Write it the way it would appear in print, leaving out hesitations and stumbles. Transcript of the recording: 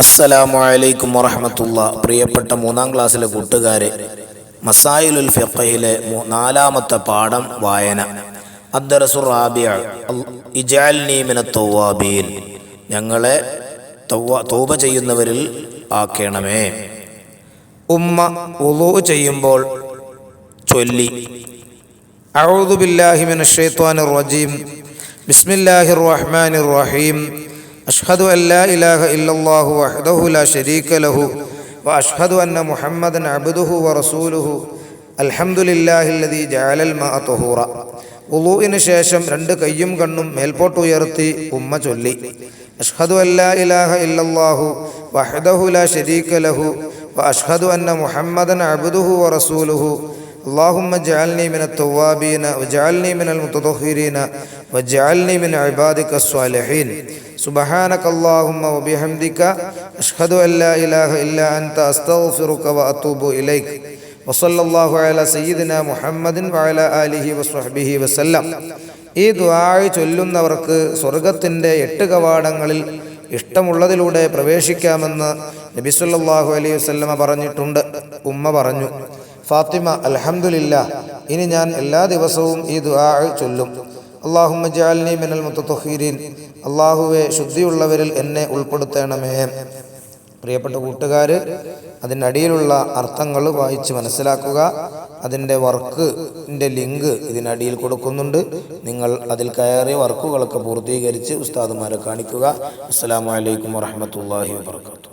അസ്സലാമു അലൈക്കും വറഹ്മത്തുള്ളാ. പ്രിയപ്പെട്ട മൂന്നാം ക്ലാസ്സിലെ കൂട്ടുകാരെ, മസായിലുൽ ഫിഖഹിലെ നാലാമത്തെ പാഠം വായന. അദ്ദർസു റാബിഅ ഇജ്അൽനി മിനത് തവ്വാബീൻ. ഞങ്ങളെ തൗബ ചെയ്യുന്നവരിൽ ആക്കണമേ. ഉമ്മ വുളൂ ചെയ്യുമ്പോൾ ചൊല്ലി, അഊദു ബില്ലാഹി മിനശ് ശൈത്വാനിർ റജീം, ബിസ്മില്ലാഹിർ റഹ്മാനിർ റഹീം, അഷ്ഹദു അൻ ലാ ഇലാഹ ഇല്ലല്ലാഹു വഹ്ദഹു ലാ ശരീക ലഹു വഅഷ്ഹദു അന്ന മുഹമ്മദൻ അബ്ദുഹു വറസൂലുഹു അൽഹംദുലില്ലാഹില്ലദീ ജഅലൽ മാഅ തഹൂറ. വുളൂഇന് ശേഷം രണ്ട് കൈയും കണ്ണും മേൽപോട്ട് ഉയർത്തി ഉമ്മ ചൊല്ലി, അഷ്ഹദു അൻ ലാ ഇലാഹ ഇല്ലല്ലാഹു വഹ്ദഹു ലാ ശരീക ലഹു വഅഷ്ഹദു അന്ന മുഹമ്മദൻ അബ്ദുഹു വറസൂലുഹു اللهم اجعلني من التوابين واجعلني من المتطهرين واجعلني من عبادك الصالحين سبحانك اللهم وبحمدك أشهد أن لا إله إلا أنت أستغفرك وأتوب إليك وصلى الله على سيدنا محمد وعلى آله وصحبه وسلم. ഈ ദുആ ചൊല്ലുന്നവർക്ക് സ്വർഗത്തിൻ്റെ 8 കവാടങ്ങളിൽ ഇഷ്ടമുള്ളതിലൂടെ പ്രവേശിക്കാമെന്ന് നബി സല്ലല്ലാഹു അലൈഹി വസല്ലമ പറഞ്ഞിട്ടുണ്ട്. ഉമ്മ പറഞ്ഞു, ഫാത്തിമ, അൽഹംദുലില്ലാ, ഇനി ഞാൻ എല്ലാ ദിവസവും ഈ ദുആ ചൊല്ലും. അല്ലാഹുമ്മ ജഅൽനി മിനൽ മുതത്വഹിരീൻ, അല്ലാഹുവേ ശുദ്ധിയുള്ളവരിൽ എന്നെ ഉൾപ്പെടുത്തണമേ. പ്രിയപ്പെട്ട കൂട്ടുകാർ, അതിൻ്റെ അടിയിലുള്ള അർത്ഥങ്ങൾ വായിച്ച് മനസ്സിലാക്കുക. അതിൻ്റെ വർക്കിൻ്റെ ലിങ്ക് ഇതിനടിയിൽ കൊടുക്കുന്നുണ്ട്. നിങ്ങൾ അതിൽ കയറിയ വർക്കുകളൊക്കെ പൂർത്തീകരിച്ച് ഉസ്താദുമാരെ കാണിക്കുക. അസ്സലാമു അലൈക്കും വറഹ്മത്തുള്ളാഹി വബറകാതുഹു.